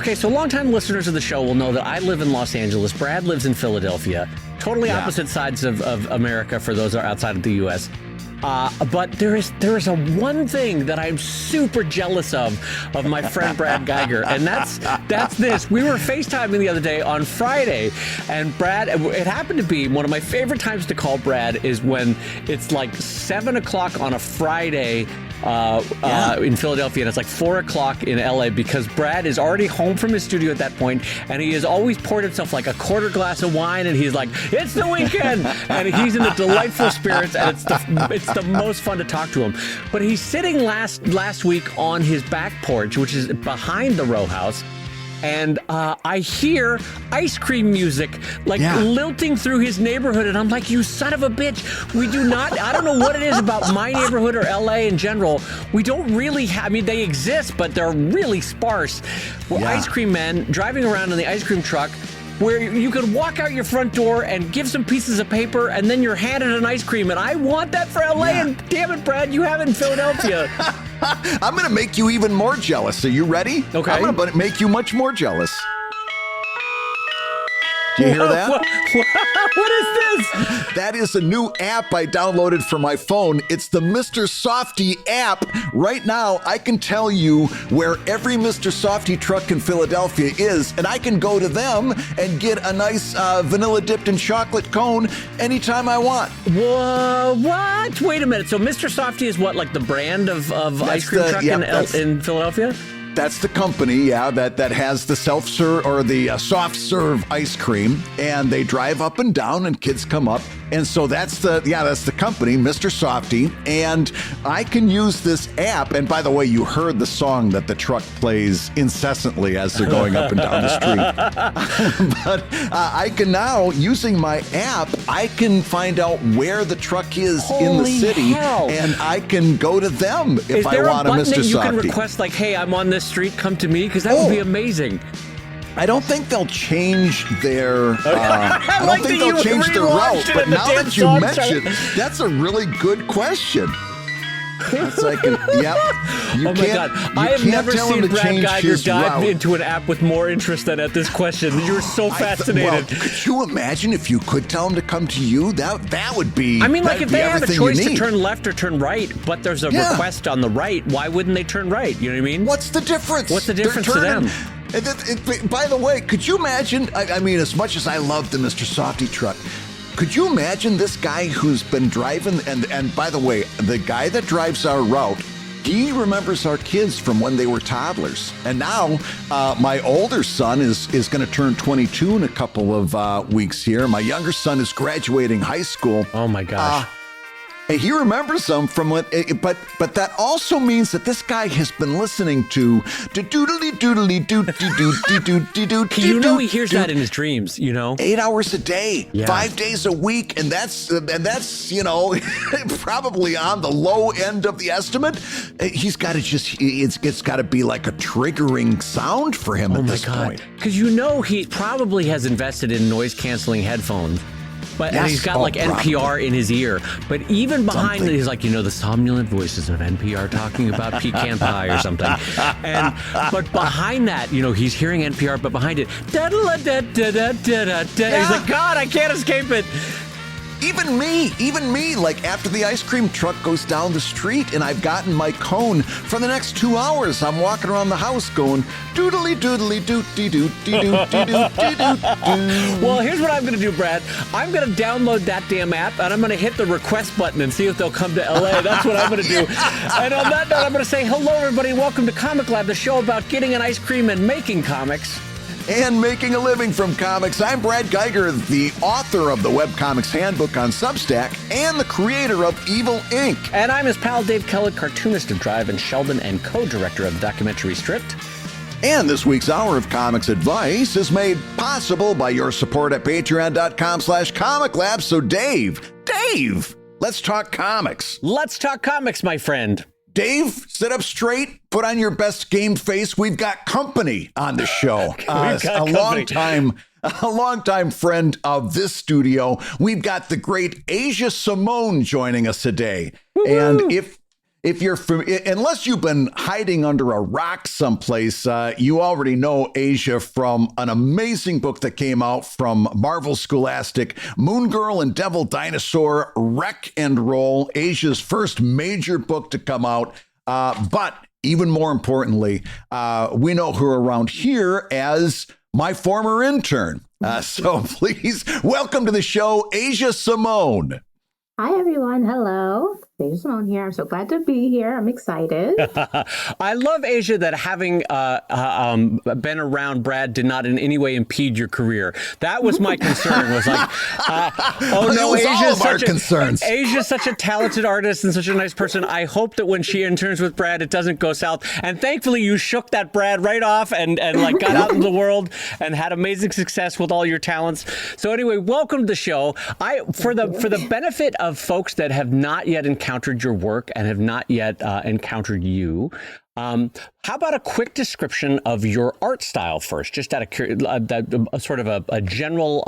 Okay, so longtime listeners of the show will know that I live in Los Angeles. Brad lives in Philadelphia. Totally opposite sides of America for those who are outside of the U.S. But there is a one thing that I'm super jealous of my friend Brad Guigar, and that's this. We were FaceTiming the other day on Friday, and Brad, it happened to be one of my favorite times to call Brad is when it's like 7 o'clock on a Friday in Philadelphia, and it's like 4 o'clock in LA, because Brad is already home from his studio at that point, and he has always poured himself like a quarter glass of wine, and he's like, it's the weekend, and he's in the delightful spirits, and it's the most fun to talk to him. But he's sitting last week on his back porch, which is behind the row house, and I hear ice cream music lilting through his neighborhood, and I'm like, you son of a bitch, we do not, I don't know what it is about my neighborhood or LA in general, we don't really have, I mean, they exist, but they're really sparse. Ice cream men driving around in the ice cream truck, where you could walk out your front door and give some pieces of paper, and then you're handed an ice cream, and I want that for LA, and damn it, Brad, you have it in Philadelphia. I'm going to make you even more jealous. Are you ready? Okay. I'm going to make you much more jealous. Do you hear that? What is this? That is a new app I downloaded for my phone. It's the Mr. Softy app. Right now, I can tell you where every Mr. Softy truck in Philadelphia is, and I can go to them and get a nice vanilla dipped in chocolate cone anytime I want. Whoa, what? Wait a minute. So Mr. Softy is what, like the brand of ice cream truck in Philadelphia? That's the company, that has the self-serve or the soft serve ice cream, and they drive up and down, and kids come up, and so that's the company, Mr. Softy, and I can use this app. And by the way, you heard the song that the truck plays incessantly as they're going up and down the street. But I can now, using my app, I can find out where the truck is in the city, and I can go to them if I want a Mr. Softy. Is there a button that you can request, like, hey, I'm on this street, come to me? Because that would be amazing. I don't think they'll change their route, but now that you mention, that's a really good question. It's like, you oh my God. I have never seen Brad Guigar dive into an app with more interest than at this question. You're so fascinated. Could you imagine if you could tell them to come to you? That would be. I mean, like, if they have a choice to turn left or turn right, but there's a request on the right, why wouldn't they turn right? You know what I mean? What's the difference? What's the difference to them? By the way, could you imagine? I mean, as much as I love the Mr. Softy truck, could you imagine this guy who's been driving, and by the way, the guy that drives our route, he remembers our kids from when they were toddlers. And now my older son is going to turn 22 in a couple of weeks here. My younger son is graduating high school. Oh my gosh. And he remembers them from what, but that also means that this guy has been listening to doodly doodly doo. You know, he hears that in his dreams, you know, 8 hours a day, 5 days a week. And that's, you know, probably on the low end of the estimate. He's got to it's got to be like a triggering sound for him at this point. Because, you know, he probably has invested in noise canceling headphones. And he's got like NPR in his ear. But even behind it, he's like, you know, the somnolent voices of NPR talking about pecan pie or something. But behind that, you know, he's hearing NPR, but behind it, he's like, God, I can't escape it. Even me, like after the ice cream truck goes down the street and I've gotten my cone, for the next 2 hours, I'm walking around the house going, doodly doodly doody doo doo doo doo doo. Well, here's what I'm going to do, Brad. I'm going to download that damn app, and I'm going to hit the request button and see if they'll come to LA. That's what I'm going to do. And on that note, I'm going to say hello, everybody, and welcome to Comic Lab, the show about getting an ice cream and making comics. And making a living from comics. I'm Brad Guigar, the author of the Webcomics Handbook on Substack and the creator of Evil Inc. And I'm his pal Dave Kellett, cartoonist of Drive and Sheldon and co-director of the documentary Stripped. And this week's Hour of Comics Advice is made possible by your support at patreon.com/comiclab. So Dave, let's talk comics. Let's talk comics, my friend. Dave, sit up straight, put on your best game face. We've got company on the show. A longtime friend of this studio. We've got the great Asia Simone joining us today. Woo-hoo. And if you're unless you've been hiding under a rock someplace, you already know Asia from an amazing book that came out from Marvel Scholastic, Moon Girl and Devil Dinosaur, Wreck and Roll, Asia's first major book to come out. But even more importantly, we know her around here as my former intern. So please welcome to the show, Asia Simone. Hi, everyone. Hello. Asia Simone here. I'm so glad to be here. I'm excited. I love, Asia, that having been around Brad did not in any way impede your career. That was my concern. Was like, oh no, Asia's such a talented artist and such a nice person. I hope that when she interns with Brad, it doesn't go south. And thankfully, you shook that Brad right off and like got out in the world and had amazing success with all your talents. So anyway, welcome to the show. For the benefit of folks that have not yet encountered your work and have not yet encountered you, how about a quick description of your art style first, just out of sort of a general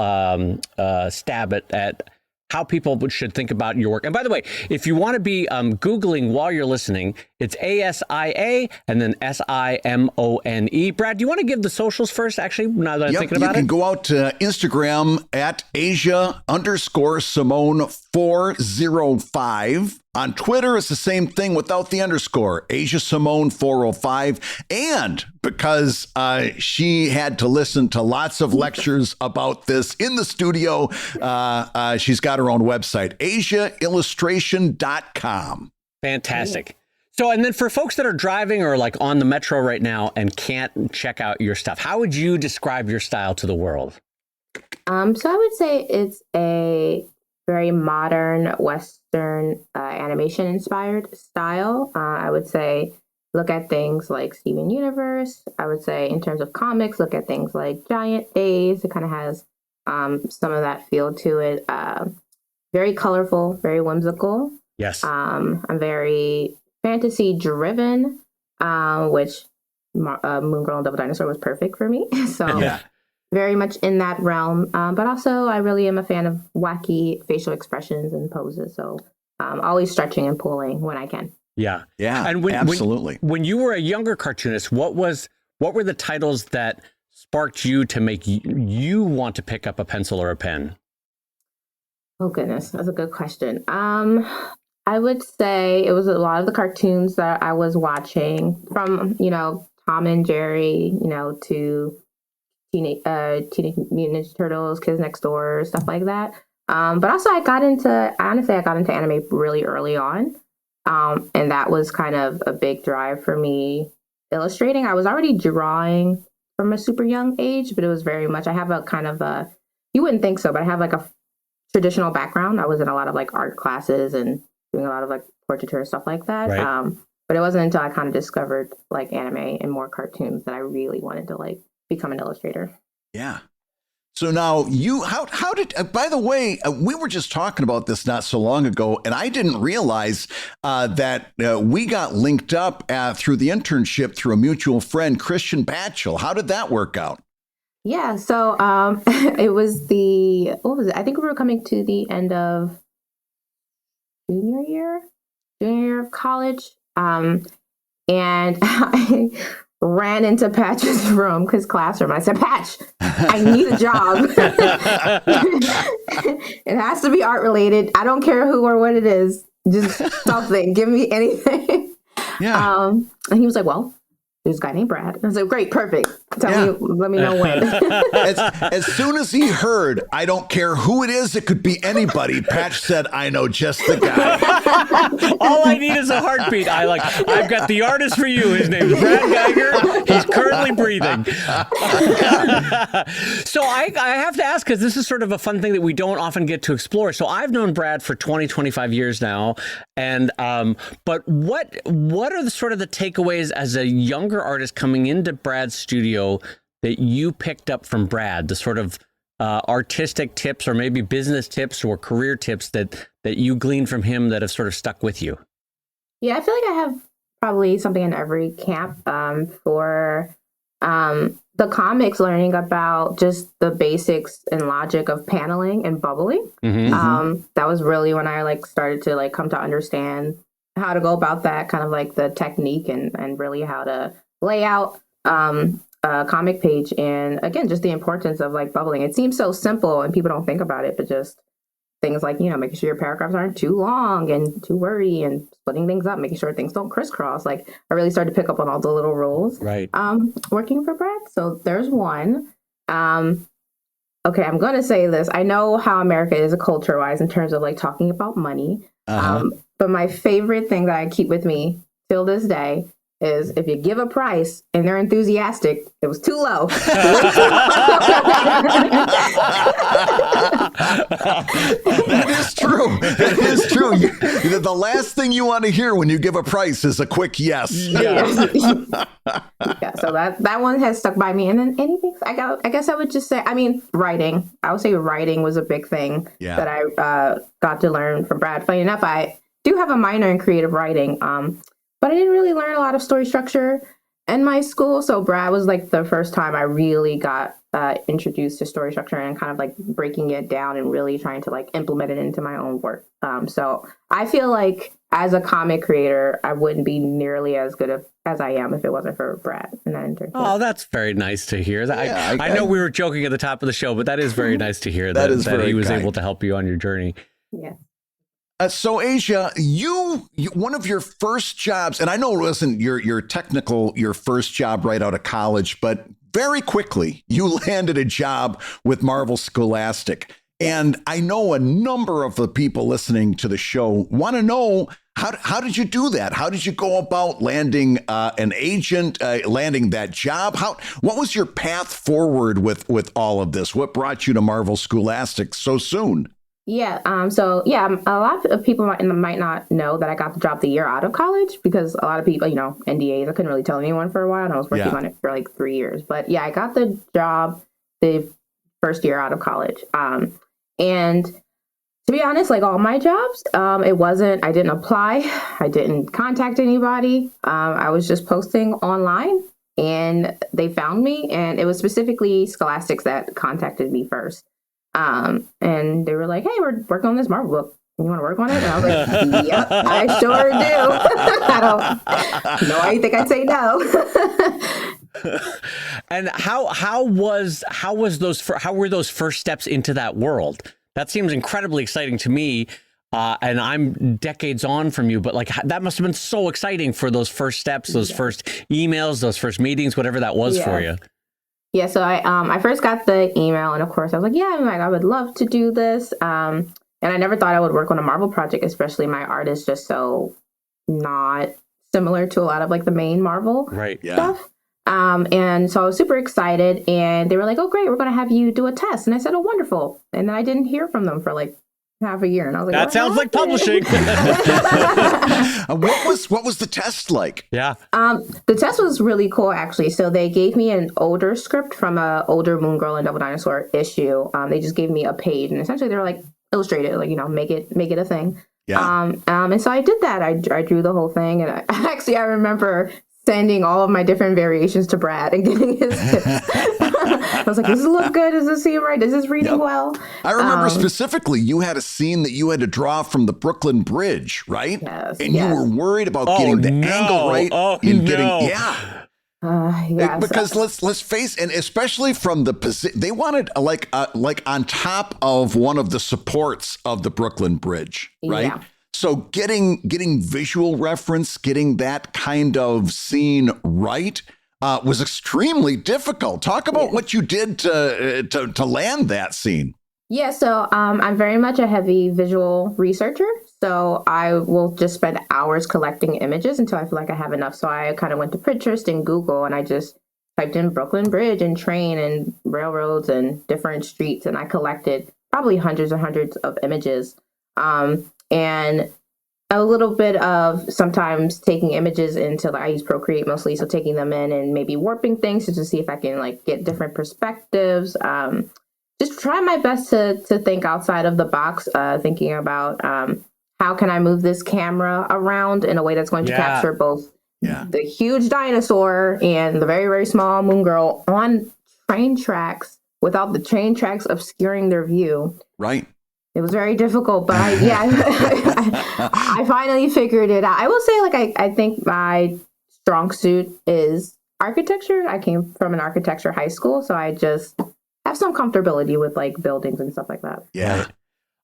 stab at how people should think about your work. And by the way, if you want to be Googling while you're listening, it's ASIA and then SIMONE. Brad, do you want to give the socials first, actually, now that I'm thinking about it? You can go out to Instagram at Asia_Simone 405. On Twitter, it's the same thing without the underscore, Asia Simone 405. And because she had to listen to lots of lectures about this in the studio, she's got her own website, AsiaIllustration.com. Fantastic. So, and then for folks that are driving or like on the metro right now and can't check out your stuff, how would you describe your style to the world? So I would say it's a very modern Western animation inspired style. I would say look at things like Steven Universe. I would say in terms of comics, look at things like Giant Days. It kind of has some of that feel to it. Very colorful, very whimsical. Yes. I'm very fantasy driven, which Moon Girl and Devil Dinosaur was perfect for me. So yeah. Very much in that realm. But also I really am a fan of wacky facial expressions and poses. So always stretching and pulling when I can. Yeah. Yeah. And absolutely. When you were a younger cartoonist, what were the titles that sparked you to make you want to pick up a pencil or a pen? Oh goodness, that's a good question. I would say it was a lot of the cartoons that I was watching, from Tom and Jerry, to Teenage Mutant Ninja Turtles, Kids Next Door, stuff like that. But also I got into anime really early on, and that was kind of a big drive for me. Illustrating, I was already drawing from a super young age, but it was very much, I have a kind of a, you wouldn't think so, but I have like a traditional background. I was in a lot of like art classes and doing a lot of like portraiture and stuff like that. Right. But it wasn't until I kind of discovered like anime and more cartoons that I really wanted to like become an illustrator. Yeah. So now how did, by the way, we were just talking about this not so long ago, and I didn't realize that we got linked up through the internship through a mutual friend, Christian Batchel. How did that work out? Yeah. So it was what was it? I think we were coming to the end of junior year of college. And I ran into Patch's room, his classroom. I said, Patch, I need a job. It has to be art related. I don't care who or what it is. Just something. Give me anything. Yeah. And he was like, well, there's a guy named Brad. I was like, great, perfect. Let me know when. As soon as he heard, I don't care who it is, it could be anybody, Patch said, I know just the guy. All I need is a heartbeat. I've got the artist for you. His name is Brad Guigar. He's currently breathing. So I have to ask, because this is sort of a fun thing that we don't often get to explore. So I've known Brad for 25 years now. And but what are the sort of the takeaways as a younger artist coming into Brad's studio that you picked up from Brad, the sort of artistic tips or maybe business tips or career tips that you gleaned from him that have sort of stuck with you? Yeah, I feel like I have probably something in every camp. For the comics, learning about just the basics and logic of paneling and bubbling. Mm-hmm. That was really when I like started to like come to understand how to go about that, kind of like the technique and really how to lay out a comic page. And again, just the importance of like bubbling. It seems so simple and people don't think about it, but just things like, making sure your paragraphs aren't too long and too wordy and splitting things up, making sure things don't crisscross. Like I really started to pick up on all the little rules. Right. Working for Brad. So there's one. Okay, I'm going to say this. I know how America is culture-wise in terms of like talking about money. But my favorite thing that I keep with me till this day is if you give a price and they're enthusiastic, it was too low. That is true. It is true. The last thing you want to hear when you give a price is a quick yes. Yeah, so that one has stuck by me. And then anything, I guess I would just say, writing. I would say writing was a big thing that I got to learn from Brad. Funny enough, I do have a minor in creative writing, but I didn't really learn a lot of story structure in my school. So Brad was like the first time I really got introduced to story structure and kind of like breaking it down and really trying to like implement it into my own work. So I feel like as a comic creator, I wouldn't be nearly as good as I am if it wasn't for Brad and that internship. Oh, that's very nice to hear. I know we were joking at the top of the show, but that is very nice to hear that he was able to help you on your journey. Yeah. So Asia, you one of your first jobs, and I know it wasn't your first job right out of college, but very quickly you landed a job with Marvel Scholastic. And I know a number of the people listening to the show want to know, how did you do that? How did you go about landing an agent, landing that job? What was your path forward with all of this? What brought you to Marvel Scholastic so soon? Yeah. A lot of people might not know that I got the job the year out of college because a lot of people, NDAs, I couldn't really tell anyone for a while and I was working on it for like 3 years. But yeah, I got the job the first year out of college. And to be honest, like all my jobs, I didn't apply. I didn't contact anybody. I was just posting online and they found me, and it was specifically Scholastics that contacted me first. And they were like, "Hey, we're working on this Marvel book. You want to work on it?" And I was like, "Yep, I sure do." I don't know why you think I'd say no. And how were those first steps into that world? That seems incredibly exciting to me. And I'm decades on from you, but like that must have been so exciting for those first steps, those first emails, those first meetings, whatever that was for you. Yeah, so I first got the email, and of course I was like, I would love to do this. And I never thought I would work on a Marvel project, especially my art is just so not similar to a lot of like the main Marvel stuff. And so I was super excited, and they were like, "Oh, great, we're going to have you do a test." And I said, "Oh, wonderful." And then I didn't hear from them for like half a year, and I was like, "That sounds like publishing." What was the test like? Yeah. The test was really cool, actually. So they gave me an older script from a older Moon Girl and Double Dinosaur issue. They just gave me a page, and essentially they were like, illustrate it, like, make it a thing. Yeah. And so I did that. I drew the whole thing, and I remember sending all of my different variations to Brad and getting his tips. I was like, "Does this look good? Does this seem right? Is this reading well?" I remember specifically you had a scene that you had to draw from the Brooklyn Bridge, right? Yes. And you were worried about getting the angle right. Because let's face, and especially from the position, they wanted like on top of one of the supports of the Brooklyn Bridge, right? Yeah. So getting visual reference, getting that kind of scene right was extremely difficult. Talk about what you did to land that scene. Yeah, so I'm very much a heavy visual researcher. So I will just spend hours collecting images until I feel like I have enough. So I kind of went to Pinterest and Google, and I just typed in Brooklyn Bridge and train and railroads and different streets, and I collected probably hundreds and hundreds of images. And a little bit of sometimes taking images into, I use Procreate mostly, so taking them in and maybe warping things just to see if I can like get different perspectives. Just try my best to think outside of the box, thinking about how can I move this camera around in a way that's going to capture both the huge dinosaur and the very, very small Moon Girl on train tracks without the train tracks obscuring their view. Right. It was very difficult, but I finally figured it out. I will say, like, I think my strong suit is architecture. I came from an architecture high school, so I just have some comfortability with like buildings and stuff like that. Yeah.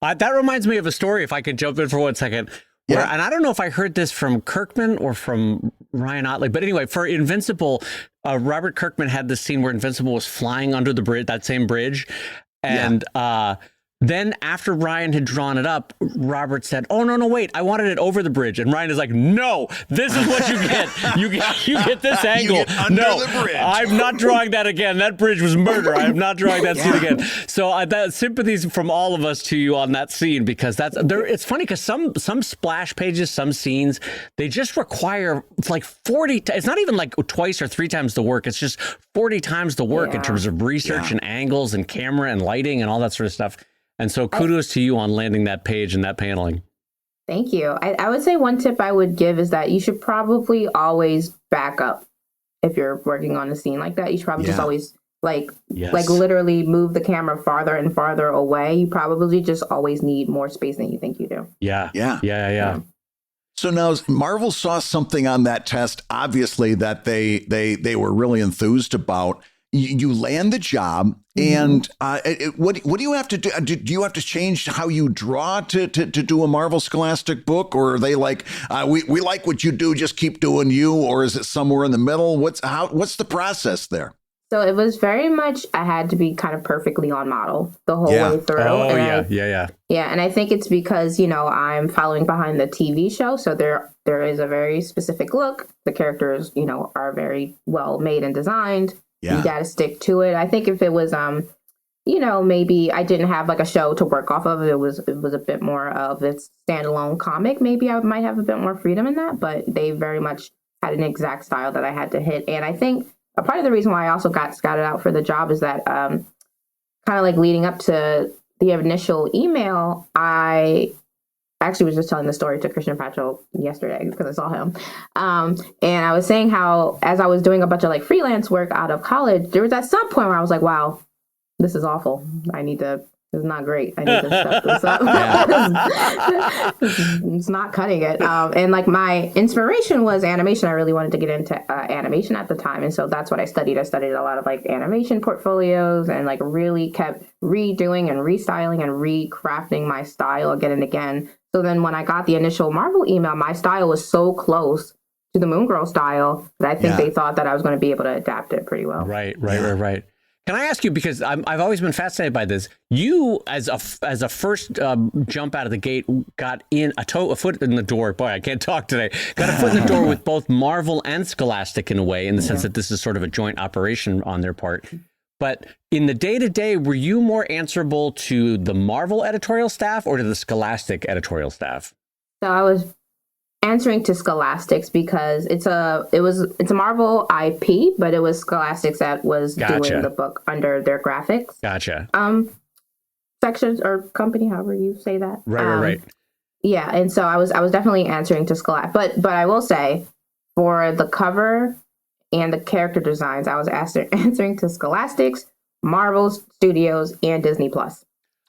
That reminds me of a story, if I could jump in for 1 second. Where, and I don't know if I heard this from Kirkman or from Ryan Otley, but anyway, for Invincible, Robert Kirkman had this scene where Invincible was flying under the bridge, that same bridge. And then after Ryan had drawn it up, Robert said, "Oh, no, wait, I wanted it over the bridge." And Ryan is like, "No, this is what you get. You get this angle. You get under the bridge. I'm not drawing that again. That bridge was murder. I am not drawing that scene again." So that sympathies from all of us to you on that scene, because that's there. It's funny because some splash pages, some scenes, they just require like 40. It's not even like twice or 3 times the work. It's just 40 times the work in terms of research and angles and camera and lighting and all that sort of stuff. And so kudos to you on landing that page and that paneling. Thank you. I would say one tip I would give is that you should probably always back up if you're working on a scene like that. You should probably just always like literally move the camera farther and farther away. You probably just always need more space than you think you do. Yeah. So now Marvel saw something on that test, obviously, that they were really enthused about. You land the job, and what do you have to do? Do you have to change how you draw to do a Marvel Scholastic book, or are they like, we like what you do, just keep doing you, or is it somewhere in the middle? What's the process there? So it was very much, I had to be kind of perfectly on model the whole way through. Oh, and yeah. And I think it's because, I'm following behind the TV show. So there is a very specific look. The characters, are very well made and designed. You got to stick to it. I think if it was, maybe I didn't have like a show to work off of, it was a bit more of its standalone comic. Maybe I might have a bit more freedom in that, but they very much had an exact style that I had to hit. And I think a part of the reason why I also got scouted out for the job is that kind of like leading up to the initial email, I actually was just telling the story to Christian Patchell yesterday because I saw him. And I was saying how, as I was doing a bunch of like freelance work out of college, there was at some point where I was like, wow, this is awful. This is not great. I need to step this up. It's not cutting it. And like my inspiration was animation. I really wanted to get into animation at the time. And so that's what I studied. I studied a lot of like animation portfolios and like really kept redoing and restyling and recrafting my style again and again. So then when I got the initial Marvel email, my style was so close to the Moon Girl style that I think they thought that I was going to be able to adapt it pretty well. Right. Can I ask you, because I've always been fascinated by this, you as a first jump out of the gate got in a foot in the door. Boy, I can't talk today. Got a foot in the door with both Marvel and Scholastic in a way, in the sense that this is sort of a joint operation on their part. But in the day-to-day, were you more answerable to the Marvel editorial staff or to the Scholastic editorial staff? So I was answering to Scholastics because it's a Marvel IP, but it was Scholastics that was doing the book under their graphics. Gotcha. Sections or company, however you say that. Right. Yeah, and so I was definitely answering to Scholastic, but I will say for the cover and the character designs, I was answering to Scholastics, Marvel Studios, and Disney Plus.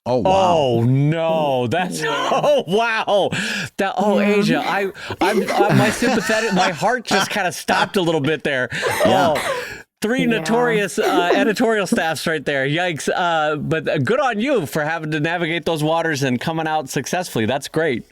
Oh wow! Oh no! That's wow! Asia, my heart just kind of stopped a little bit there. Three notorious editorial staffs right there. Yikes! But good on you for having to navigate those waters and coming out successfully. That's great.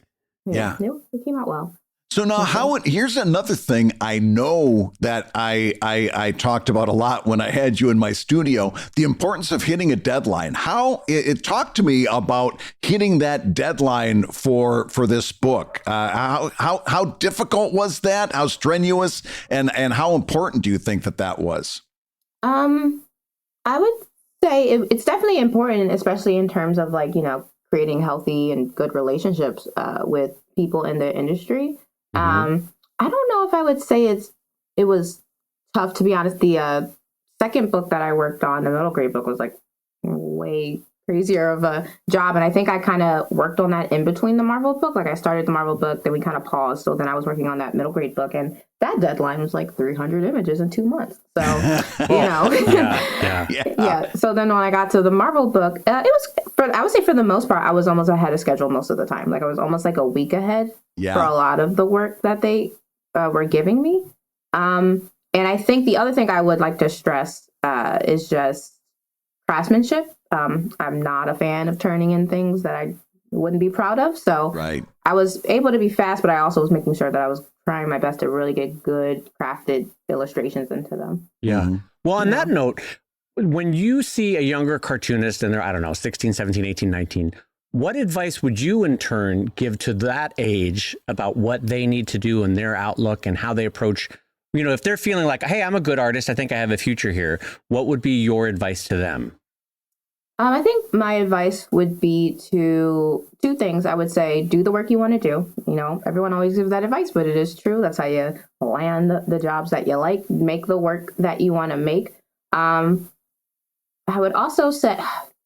Yeah, it came out well. So now here's another thing I know that I talked about a lot when I had you in my studio, the importance of hitting a deadline. How it talked to me about hitting that deadline for this book. How difficult was that? How strenuous and how important do you think that was? I would say it's definitely important, especially in terms of like, creating healthy and good relationships with people in the industry. I don't know if I would say it was tough, to be honest. The second book that I worked on, the middle grade book, was like way crazier of a job. And I think I kind of worked on that in between the Marvel book. Like I started the Marvel book, then we kind of paused. So then I was working on that middle grade book, and that deadline was like 300 images in 2 months. So, Yeah. So then when I got to the Marvel book, it was I would say for the most part, I was almost ahead of schedule most of the time. Like I was almost like a week ahead for a lot of the work that they were giving me. And I think the other thing I would like to stress is just craftsmanship. I'm not a fan of turning in things that I wouldn't be proud of. So I was able to be fast, but I also was making sure that I was trying my best to really get good crafted illustrations into them. Yeah. Well, on that note, when you see a younger cartoonist and they're, I don't know, 16, 17, 18, 19, what advice would you in turn give to that age about what they need to do in their outlook and how they approach, you know, if they're feeling like, hey, I'm a good artist, I think I have a future here, what would be your advice to them? I think my advice would be to two things. I would say, do the work you want to do. You know, everyone always gives that advice, but it is true. That's how you land the jobs that you like. Make the work that you want to make. I would also say,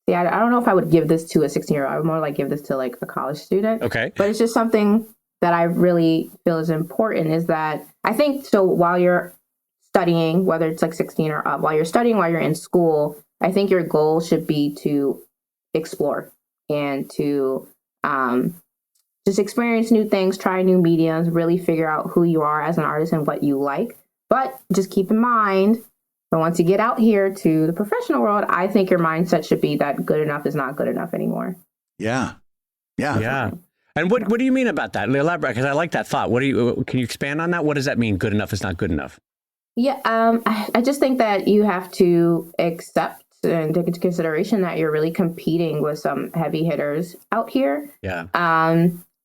I don't know if I would give this to a 16-year-old. I would more like give this to like a college student. Okay. But it's just something that I really feel is important is that I think so while you're studying, whether it's like 16 or up, while you're studying, while you're in school, I think your goal should be to explore and to just experience new things, try new mediums, really figure out who you are as an artist and what you like. But just keep in mind, but once you get out here to the professional world, I think your mindset should be that good enough is not good enough anymore. Yeah. And what do you mean about that? Elaborate, because I like that thought. Can you expand on that? What does that mean? Good enough is not good enough. Yeah, I just think that you have to accept and take into consideration that you're really competing with some heavy hitters out here. Yeah.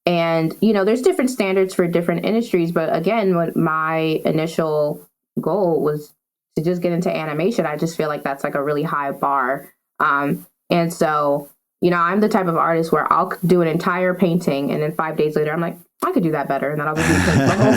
And, you know, there's different standards for different industries. But again, when my initial goal was to just get into animation, I just feel like that's like a really high bar. And so, you know, I'm the type of artist where I'll do an entire painting and then 5 days later, I'm like, I could do that better. And then I'll just repaint the whole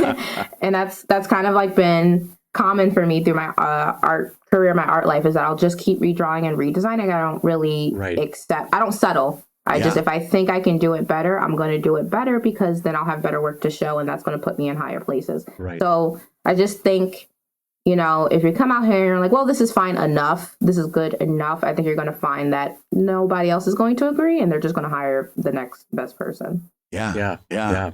thing. And that's kind of like been common for me through my art career, my art life, is that I'll just keep redrawing and redesigning. I don't really I don't settle. Just, if I think I can do it better, I'm going to do it better because then I'll have better work to show and that's going to put me in higher places. So I just think, you know, if you come out here and you're like, well, this is fine enough, this is good enough, I think you're going to find that nobody else is going to agree and they're just going to hire the next best person. Yeah.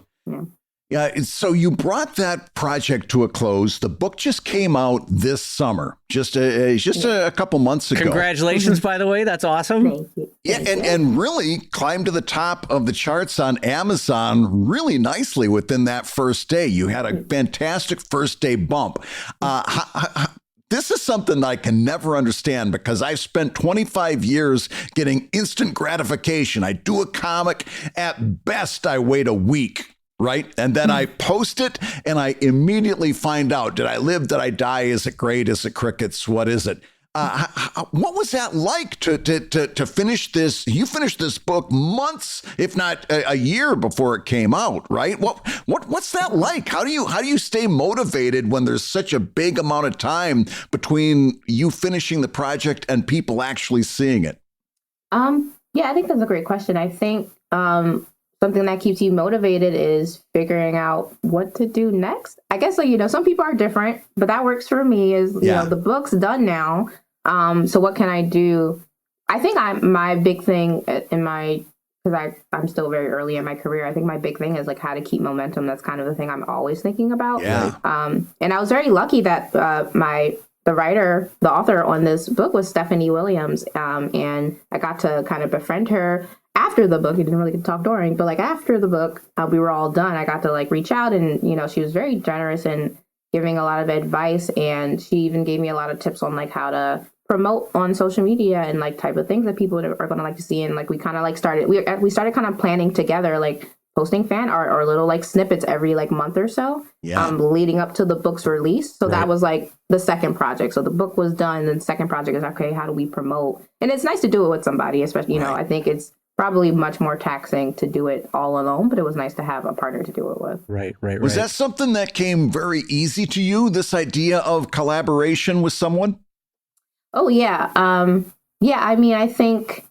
So you brought that project to a close. The book just came out this summer, just a couple months ago. Congratulations, by the way. That's awesome. Thank you. And really climbed to the top of the charts on Amazon really nicely within that first day. You had a fantastic first day bump. This is something I can never understand because I've spent 25 years getting instant gratification. I do a comic. At best, I wait a week. Right. And then I post it and I immediately find out, did I live? Did I die? Is it great? Is it crickets? What is it? What was that like to finish this? You finished this book months, if not a year before it came out. Right. What's that like? How do you stay motivated when there's such a big amount of time between you finishing the project and people actually seeing it? Yeah, I think that's a great question. I think something that keeps you motivated is figuring out what to do next. I guess, like, you know, some people are different, but that works for me is, you know, the book's done now. So what can I do? I think my big thing because I'm still very early in my career. I think my big thing is like how to keep momentum. That's kind of the thing I'm always thinking about. And I was very lucky that the author on this book was Stephanie Williams. And I got to kind of befriend her after the book. You didn't really get to talk during, but like after the book, we were all done. I got to like reach out and, you know, she was very generous in giving a lot of advice. And she even gave me a lot of tips on like how to promote on social media and like type of things that people are going to like to see. And like, we kind of like we started kind of planning together, like posting fan art or little like snippets every like month or so, leading up to the book's release. So that was like the second project. So the book was done. And the second project is, okay, how do we promote? And it's nice to do it with somebody, especially, you know, I think it's probably much more taxing to do it all alone, but it was nice to have a partner to do it with. Right. Was that something that came very easy to you, this idea of collaboration with someone? Oh, yeah. I mean, I think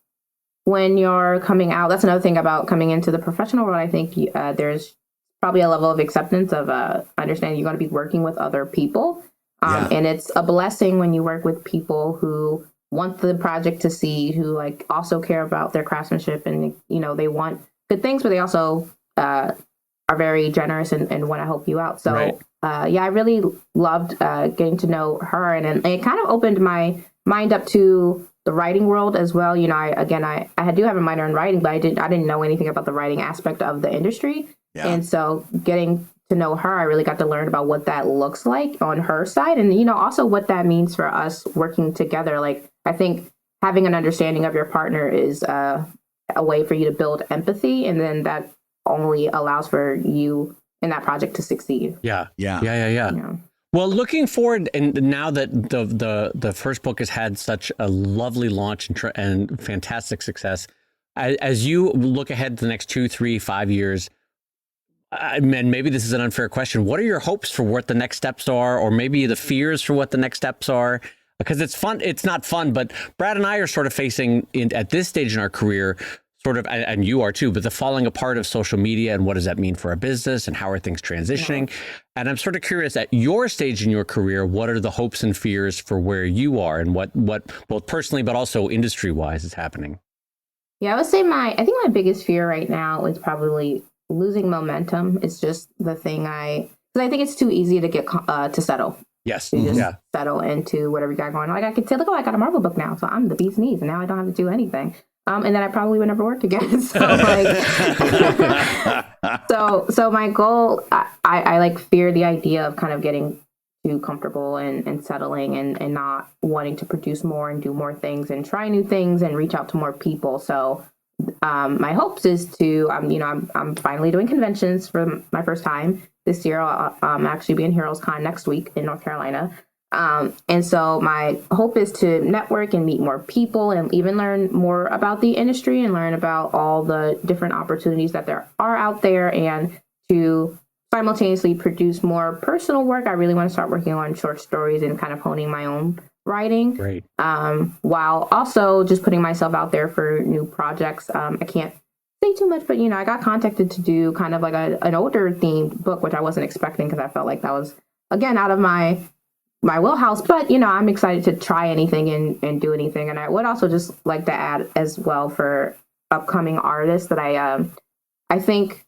when you're coming out, that's another thing about coming into the professional world. I think there's probably a level of acceptance of understanding you're going to be working with other people. And it's a blessing when you work with people who want the project to see, who like also care about their craftsmanship, and they want good things, but they also are very generous and want to help you out. So Right. I really loved getting to know her, and it kind of opened my mind up to the writing world as well. I do have a minor in writing, but I didn't know anything about the writing aspect of the industry. Yeah. And so getting to know her, I really got to learn about what that looks like on her side, and also what that means for us working together. Like, I think having an understanding of your partner is a way for you to build empathy, and then that only allows for you in that project to succeed. Yeah. Well, looking forward, and now that the first book has had such a lovely launch and fantastic success, as you look ahead to the next 2, 3, 5 years, and maybe this is an unfair question, what are your hopes for what the next steps are, or maybe the fears for what the next steps are? Because it's fun. It's not fun, but Brad and I are sort of facing at this stage in our career, sort of, and you are too, but the falling apart of social media, and what does that mean for our business, and how are things transitioning? Yeah. And I'm sort of curious, at your stage in your career, what are the hopes and fears for where you are, and what both personally but also industry wise is happening? Yeah, I would say I think my biggest fear right now is probably losing momentum. It's just the thing because I think it's too easy to get to settle. Yes. To just settle into whatever you got going on. Like, I could say, look, I got a Marvel book now, so I'm the bee's knees, and now I don't have to do anything. And then I probably would never work again. So so my goal, I like fear the idea of kind of getting too comfortable and settling and not wanting to produce more and do more things and try new things and reach out to more people. So my hopes is to, I'm finally doing conventions for my first time this year. I'll actually be in Heroes Con next week in North Carolina. And so my hope is to network and meet more people and even learn more about the industry and learn about all the different opportunities that there are out there, and to simultaneously produce more personal work. I really want to start working on short stories and kind of honing my own writing. Great. While also just putting myself out there for new projects. I can't say too much, but I got contacted to do kind of like an older themed book, which I wasn't expecting, because I felt like that was, again, out of my wheelhouse, but I'm excited to try anything and do anything. And I would also just like to add as well, for upcoming artists, that I think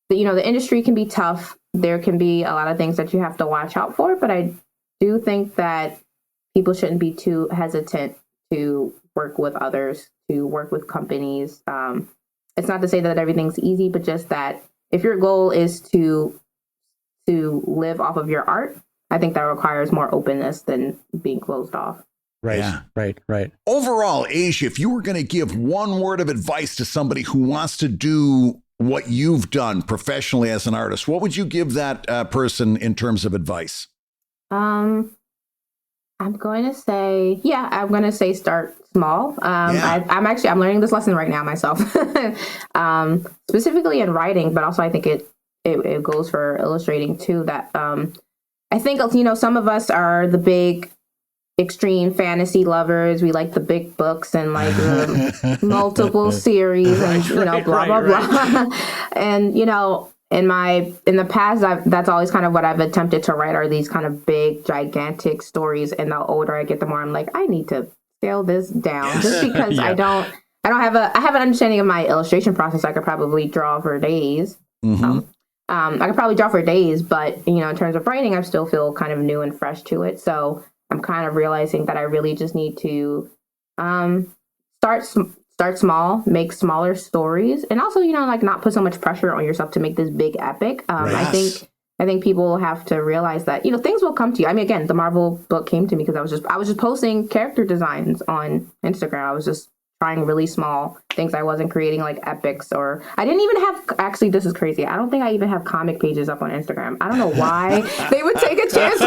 that the industry can be tough. There can be a lot of things that you have to watch out for, but I do think that people shouldn't be too hesitant to work with others, to work with companies. It's not to say that everything's easy, but just that if your goal is to live off of your art, I think that requires more openness than being closed off. Right. Yeah. Right. Overall, Asia, if you were going to give one word of advice to somebody who wants to do what you've done professionally as an artist, what would you give that person in terms of advice? I'm going to say start small. I'm learning this lesson right now myself, specifically in writing, but also I think it goes for illustrating too. That I think some of us are the big extreme fantasy lovers. We like the big books and like the multiple series and blah blah blah. And in the past, that's always kind of what I've attempted to write, are these kind of big gigantic stories. And the older I get, the more I'm like, I need to scale this down, just because I have an understanding of my illustration process. I could probably draw for days. Mm-hmm. I could probably draw for days, but in terms of writing, I still feel kind of new and fresh to it. So I'm kind of realizing that I really just need to start small, make smaller stories, and also not put so much pressure on yourself to make this big epic. Yes. I think people have to realize that things will come to you. I mean, again, the Marvel book came to me because I was just posting character designs on Instagram. I was just trying really small things. I wasn't creating like epics, or I didn't even have, actually, this is crazy, I don't think I even have comic pages up on Instagram. I don't know why they would take a chance.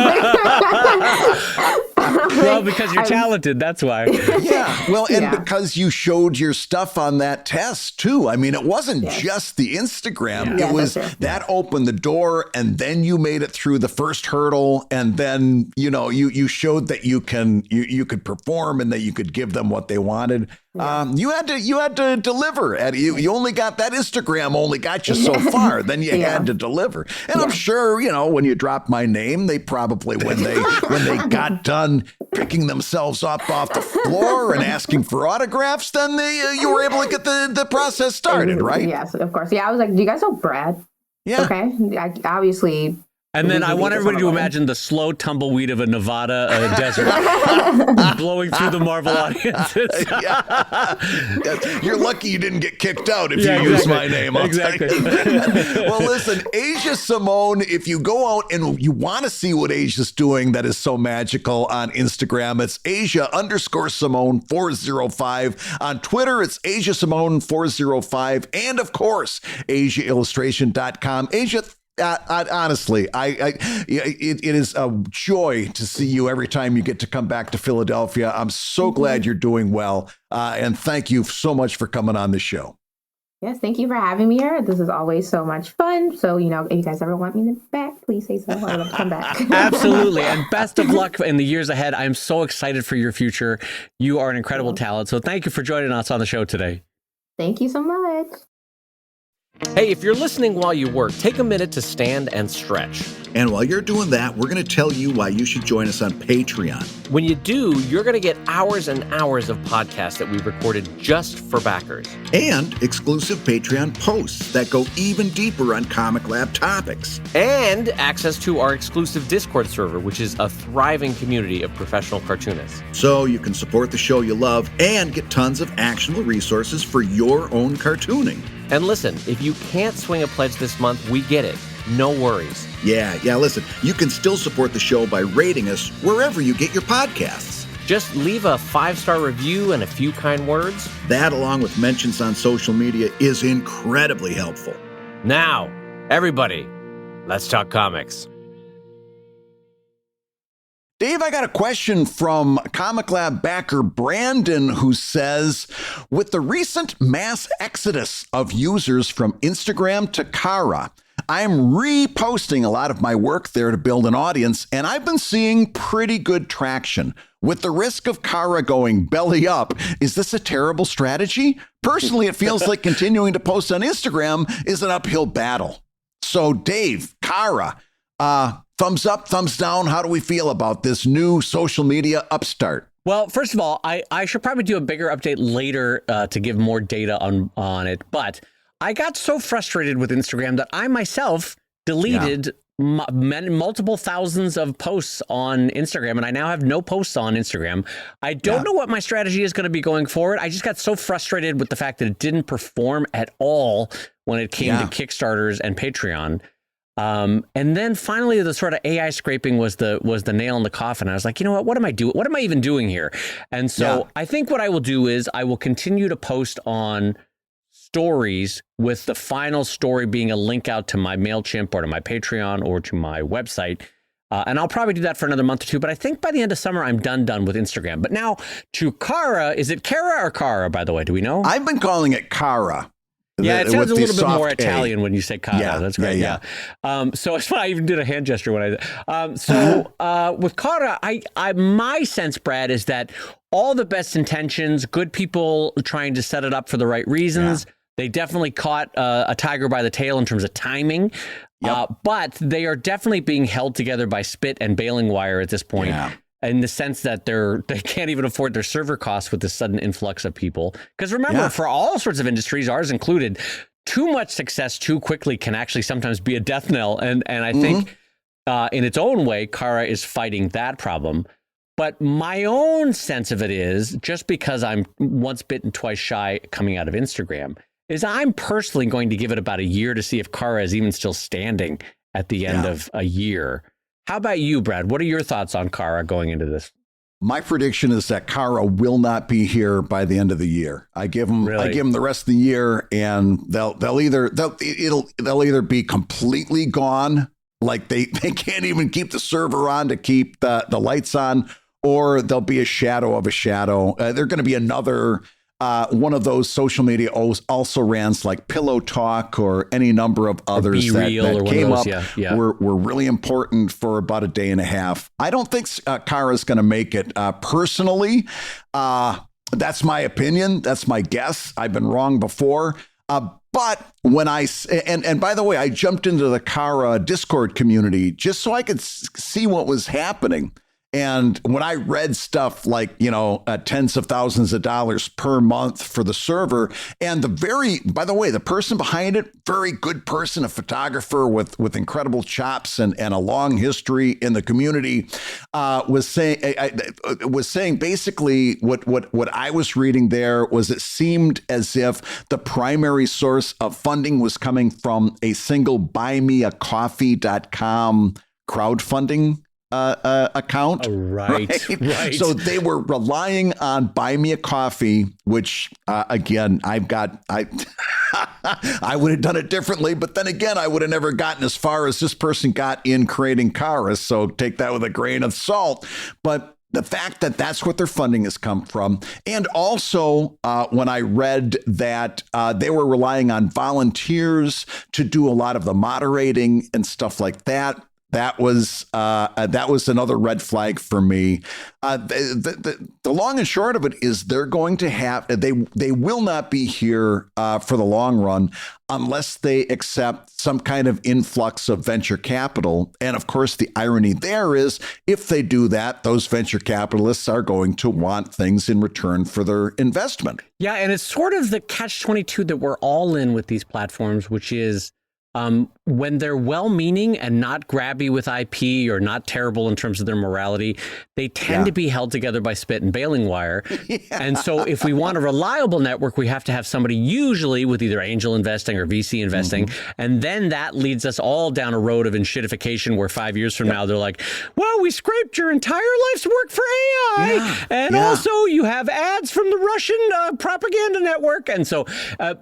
Well, because you're talented, that's why. Yeah, well, and because you showed your stuff on that test too. I mean, it wasn't just the Instagram. Yeah. It was that opened the door, and then you made it through the first hurdle, and then you showed that you could perform and that you could give them what they wanted. You had to deliver. You only got that Instagram only got you so far. Then you had to deliver. And I'm sure when you drop my name, they probably when they got done picking themselves up off the floor and asking for autographs, then you were able to get the process started, right? Yes, of course. Yeah, I was like, do you guys know Brad? Yeah. Okay. Obviously. And then I want everybody to imagine the slow tumbleweed of a Nevada desert blowing through the Marvel audiences. You're lucky you didn't get kicked out if you use my name. Exactly. Well, listen, Asia Simone, if you go out and you want to see what Asia's doing that is so magical on Instagram, it's Asia_Simone 405. On Twitter, it's Asia Simone 405. And of course, AsiaIllustration.com. Asia, honestly, it is a joy to see you every time you get to come back to Philadelphia. I'm so glad you're doing well. And thank you so much for coming on the show. Yes, thank you for having me here. This is always so much fun. So, if you guys ever want me back, please say so. I would come back. Absolutely. And best of luck in the years ahead. I'm so excited for your future. You are an incredible talent. So thank you for joining us on the show today. Thank you so much. Hey, if you're listening while you work, take a minute to stand and stretch. And while you're doing that, we're going to tell you why you should join us on Patreon. When you do, you're going to get hours and hours of podcasts that we've recorded just for backers. And exclusive Patreon posts that go even deeper on Comic Lab topics. And access to our exclusive Discord server, which is a thriving community of professional cartoonists. So you can support the show you love and get tons of actionable resources for your own cartooning. And listen, if you can't swing a pledge this month, we get it. No worries. Yeah, listen, you can still support the show by rating us wherever you get your podcasts. Just leave a 5-star review and a few kind words. That, along with mentions on social media, is incredibly helpful. Now, everybody, let's talk comics. Dave, I got a question from Comic Lab backer Brandon, who says, with the recent mass exodus of users from Instagram to Cara, I'm reposting a lot of my work there to build an audience, and I've been seeing pretty good traction. With the risk of Cara going belly up, is this a terrible strategy? Personally, it feels like continuing to post on Instagram is an uphill battle. So, Dave, Cara, thumbs up, thumbs down. How do we feel about this new social media upstart? Well, first of all, I should probably do a bigger update later to give more data on it. But I got so frustrated with Instagram that I myself deleted multiple thousands of posts on Instagram, and I now have no posts on Instagram. I don't know what my strategy is going to be going forward. I just got so frustrated with the fact that it didn't perform at all when it came to Kickstarters and Patreon. And then finally, the sort of AI scraping was the nail in the coffin. I was like, you know what? What am I doing? What am I even doing here? And so I think what I will do is I will continue to post on stories, with the final story being a link out to my MailChimp or to my Patreon or to my website. And I'll probably do that for another month or two. But I think by the end of summer, I'm done with Instagram. But now to Cara, is it Cara or Cara, by the way? Do we know? I've been calling it Cara. Yeah, it sounds a little bit more Italian when you say Cara. Yeah, that's great. yeah. So that's why I even did a hand gesture when I. With Cara, my sense, Brad, is that all the best intentions, good people trying to set it up for the right reasons. Yeah. They definitely caught a tiger by the tail in terms of timing. But they are definitely being held together by spit and baling wire at this point. Yeah. In the sense that they can't even afford their server costs with the sudden influx of people. Because remember, for all sorts of industries, ours included, too much success too quickly can actually sometimes be a death knell. And I think in its own way, Cara is fighting that problem. But my own sense of it is, just because I'm once bitten, twice shy coming out of Instagram, is I'm personally going to give it about a year to see if Cara is even still standing at the end of a year. How about you, Brad? What are your thoughts on Cara going into this? My prediction is that Cara will not be here by the end of the year. I give them the rest of the year, and they'll either be completely gone, like they can't even keep the server on to keep the lights on, or there'll be a shadow of a shadow. They're going to be another one of those social media also rans like Pillow Talk or any number of others that came up were really important for about a day and a half. I don't think Cara's going to make it personally. That's my opinion. That's my guess. I've been wrong before. But when and by the way, I jumped into the Cara Discord community just so I could see what was happening. And when I read stuff like, tens of thousands of dollars per month for the server, and by the way, the person behind it, very good person, a photographer with incredible chops and a long history in the community, was saying basically what I was reading there was it seemed as if the primary source of funding was coming from a single buymeacoffee.com crowdfunding account. Right. So they were relying on Buy Me a Coffee, which again, I would have done it differently, but then again, I would have never gotten as far as this person got in creating Cara. So take that with a grain of salt. But the fact that that's what their funding has come from. And also when I read that they were relying on volunteers to do a lot of the moderating and stuff like that. That was another red flag for me. The long and short of it is they're going to have they will not be here for the long run unless they accept some kind of influx of venture capital. And of course, the irony there is if they do that, those venture capitalists are going to want things in return for their investment. Yeah, and it's sort of the catch-22 that we're all in with these platforms, which is when they're well-meaning and not grabby with IP or not terrible in terms of their morality, they tend to be held together by spit and baling wire. And so if we want a reliable network, we have to have somebody usually with either angel investing or VC investing. And then that leads us all down a road of enshittification where 5 years from now, they're like, well, we scraped your entire life's work for AI. And also you have ads from the Russian propaganda network. And so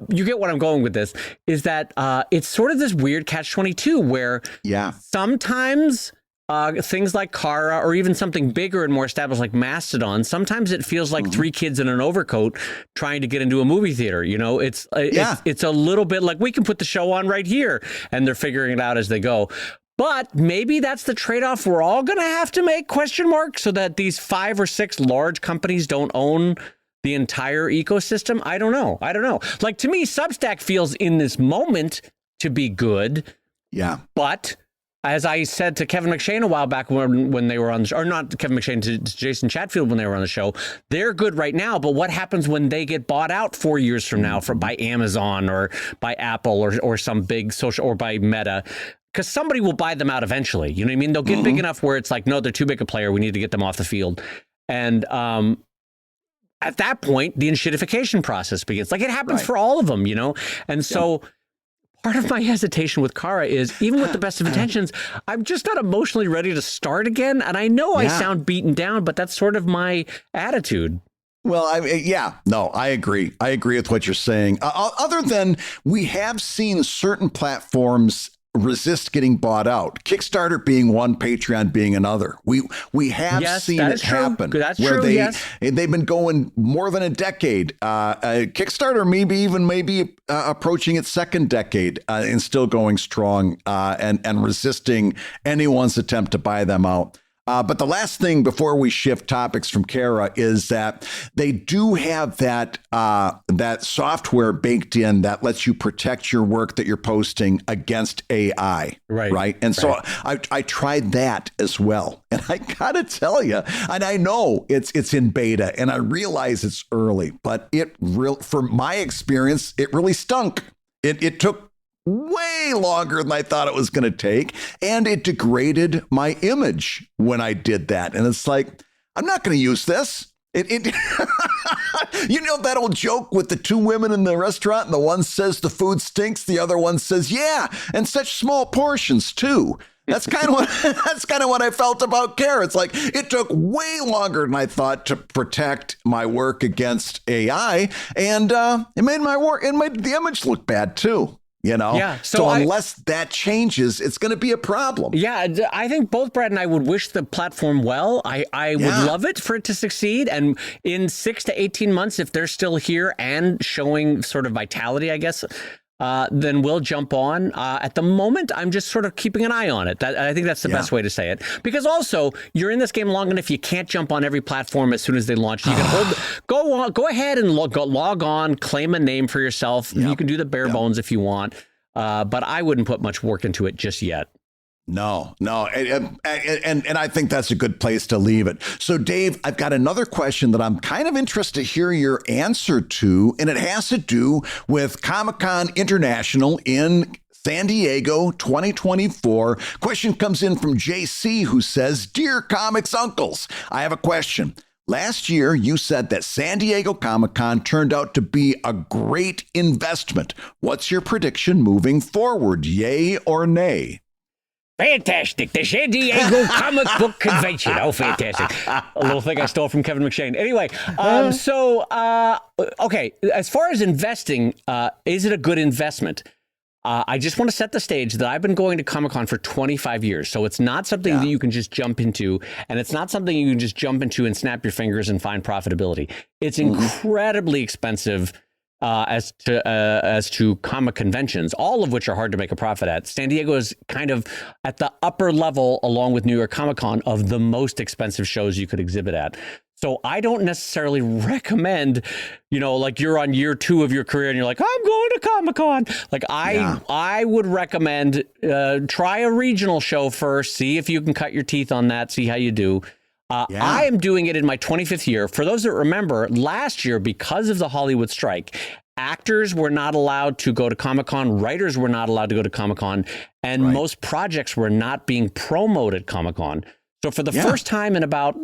you get what I'm going with this, is that it's sort of this weird catch-22 where sometimes things like Cara or even something bigger and more established like Mastodon, sometimes it feels like three kids in an overcoat trying to get into a movie theater. It's a little bit like we can put the show on right here and they're figuring it out as they go. But maybe that's the trade-off we're all going to have to make, ? So that these 5 or 6 large companies don't own the entire ecosystem. I don't know. Like, to me, Substack feels in this moment to be good. Yeah. But as I said to Kevin McShane a while back when they were on the show, or not Kevin McShane, to Jason Chatfield when they were on the show, they're good right now. But what happens when they get bought out 4 years from now by Amazon or by Apple or some big social, or by Meta? Because somebody will buy them out eventually. You know what I mean? They'll get big enough where it's like, no, they're too big a player. We need to get them off the field. And at that point, the enshittification process begins. Like, it happens for all of them, And so part of my hesitation with Cara is, even with the best of intentions, I'm just not emotionally ready to start again. And I know I sound beaten down, but that's sort of my attitude. Well, I agree. I agree with what you're saying. Other than we have seen certain platforms resist getting bought out, Kickstarter being one, Patreon being another. We have seen it happen. That's true. They've been going more than a decade. Kickstarter maybe approaching its second decade and still going strong and resisting anyone's attempt to buy them out. But the last thing before we shift topics from Cara is that they do have that software baked in that lets you protect your work that you're posting against AI. Right. And so I tried that as well. And I got to tell you, and I know it's in beta and I realize it's early, but from my experience, it really stunk. It took way longer than I thought it was going to take. And it degraded my image when I did that. And it's like, I'm not going to use this. You know that old joke with the 2 women in the restaurant and the one says the food stinks. The other one says, yeah, and such small portions too. That's kind of what I felt about Cara. It's like it took way longer than I thought to protect my work against AI. And it made the image look bad too. So unless that changes, it's going to be a problem. Yeah, I think both Brad and I would wish the platform well. I would love it for it to succeed. And in 6 to 18 months, if they're still here and showing sort of vitality, I guess, then we'll jump on. At the moment, I'm just sort of keeping an eye on it. I think that's the best way to say it. Because also, you're in this game long enough, you can't jump on every platform as soon as they launch. You can go ahead and log on, claim a name for yourself. You can do the bare bones if you want. But I wouldn't put much work into it just yet. No. And I think that's a good place to leave it. So, Dave, I've got another question that I'm kind of interested to hear your answer to, and it has to do with Comic-Con International in San Diego 2024. Question comes in from JC, who says, "Dear Comics Uncles, I have a question. Last year, you said that San Diego Comic-Con turned out to be a great investment. What's your prediction moving forward? Yay or nay?" Fantastic. The San Diego Comic Book Convention. Oh, fantastic. A little thing I stole from Kevin McShane. Anyway, okay, as far as investing, is it a good investment? I just want to set the stage that I've been going to Comic-Con for 25 years. So it's not something that you can just jump into, and it's not something you can just jump into and snap your fingers and find profitability. It's incredibly expensive as to comic conventions, all of which are hard to make a profit at. San Diego is kind of at the upper level, along with New York Comic Con, of the most expensive shows you could exhibit at. So I don't necessarily recommend, like you're on year 2 of your career and you're like, I'm going to Comic-Con. Like I would recommend try a regional show first, see if you can cut your teeth on that, see how you do. I am doing it in my 25th year. For those that remember, last year, because of the Hollywood strike, actors were not allowed to go to Comic-Con, writers were not allowed to go to Comic-Con, and most projects were not being promoted at Comic-Con. So for the first time in about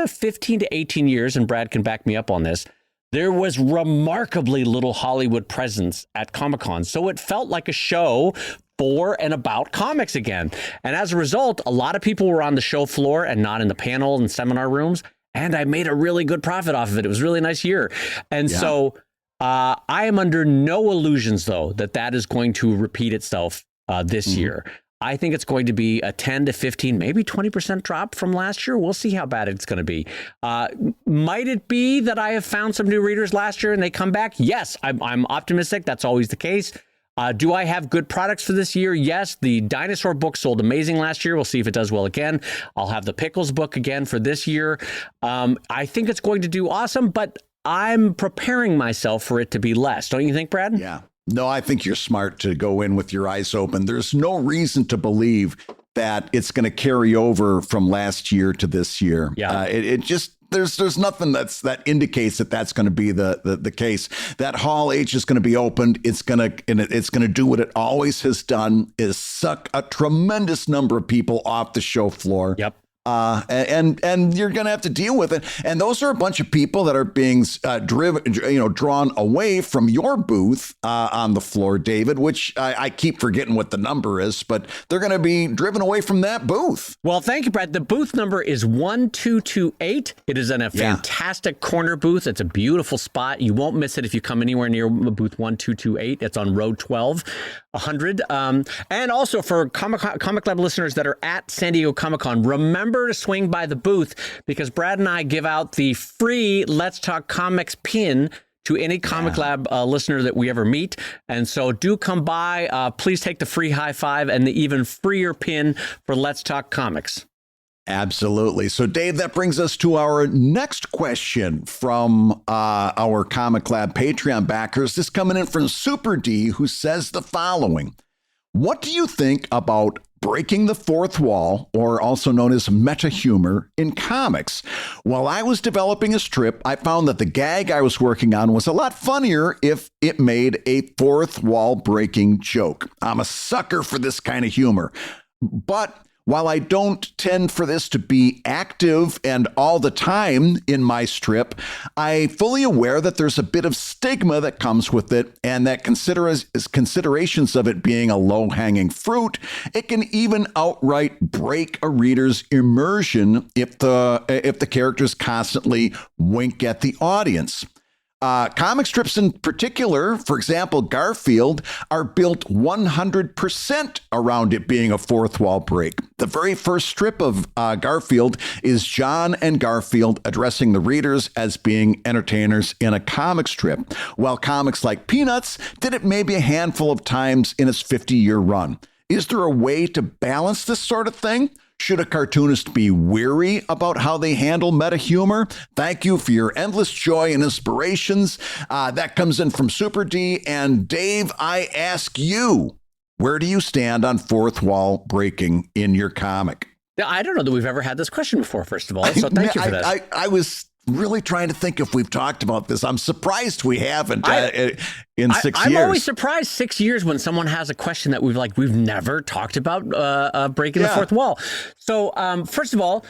15 to 18 years, and Brad can back me up on this, there was remarkably little Hollywood presence at Comic-Con. So it felt like a show for and about comics again. And as a result, a lot of people were on the show floor and not in the panel and seminar rooms. And I made a really good profit off of it. It was a really nice year. And so I am under no illusions, though, that is going to repeat itself this year. I think it's going to be a 10 to 15, maybe 20% drop from last year. We'll see how bad it's going to be. Might it be that I have found some new readers last year and they come back? Yes, I'm optimistic. That's always the case. Do I have good products for this year? Yes. The dinosaur book sold amazing last year. We'll see if it does well again. I'll have the Pickles book again for this year. I think it's going to do awesome, but I'm preparing myself for it to be less. Don't you think, Brad? Yeah. No, I think you're smart to go in with your eyes open. There's no reason to believe that it's going to carry over from last year to this year. Yeah. It just, there's nothing that indicates that that's going to be the case. That Hall H is going to be opened. It's going to do what it always has done, is suck a tremendous number of people off the show floor. Yep. And you're going to have to deal with it. And those are a bunch of people that are being drawn away from your booth on the floor, David, which I keep forgetting what the number is, but they're going to be driven away from that booth. Well, thank you, Brad. The booth number is 1228. It is in a fantastic corner booth. It's a beautiful spot. You won't miss it if you come anywhere near booth 1228. It's on row 1200. And also for Comic Lab listeners that are at San Diego Comic-Con, remember to swing by the booth, because Brad and I give out the free Let's Talk Comics pin to any Comic Lab listener that we ever meet. And so do come by. Please take the free high five and the even freer pin for Let's Talk Comics. Absolutely. So, Dave, that brings us to our next question from our Comic Lab Patreon backers. This coming in from Super D, who says the following: what do you think about breaking the fourth wall, or also known as meta humor, in comics? While I was developing a strip, I found that the gag I was working on was a lot funnier if it made a fourth wall breaking joke. I'm a sucker for this kind of humor. But while I don't tend for this to be active and all the time in my strip, I'm fully aware that there's a bit of stigma that comes with it, and that considerations of it being a low-hanging fruit, it can even outright break a reader's immersion if the characters constantly wink at the audience. Comic strips in particular, for example, Garfield, are built 100% around it being a fourth wall break. The very first strip of Garfield is John and Garfield addressing the readers as being entertainers in a comic strip, while comics like Peanuts did it maybe a handful of times in its 50-year run. Is there a way to balance this sort of thing? Should a cartoonist be weary about how they handle meta humor? Thank you for your endless joy and inspirations. That comes in from Super D. And Dave, I ask you, where do you stand on fourth wall breaking in your comic? I don't know that we've ever had this question before, first of all. So thank you for this. I was really trying to think if we've talked about this. I'm surprised we haven't in 6 years. I'm always surprised 6 years when someone has a question that we've never talked about breaking the fourth wall. So first of all,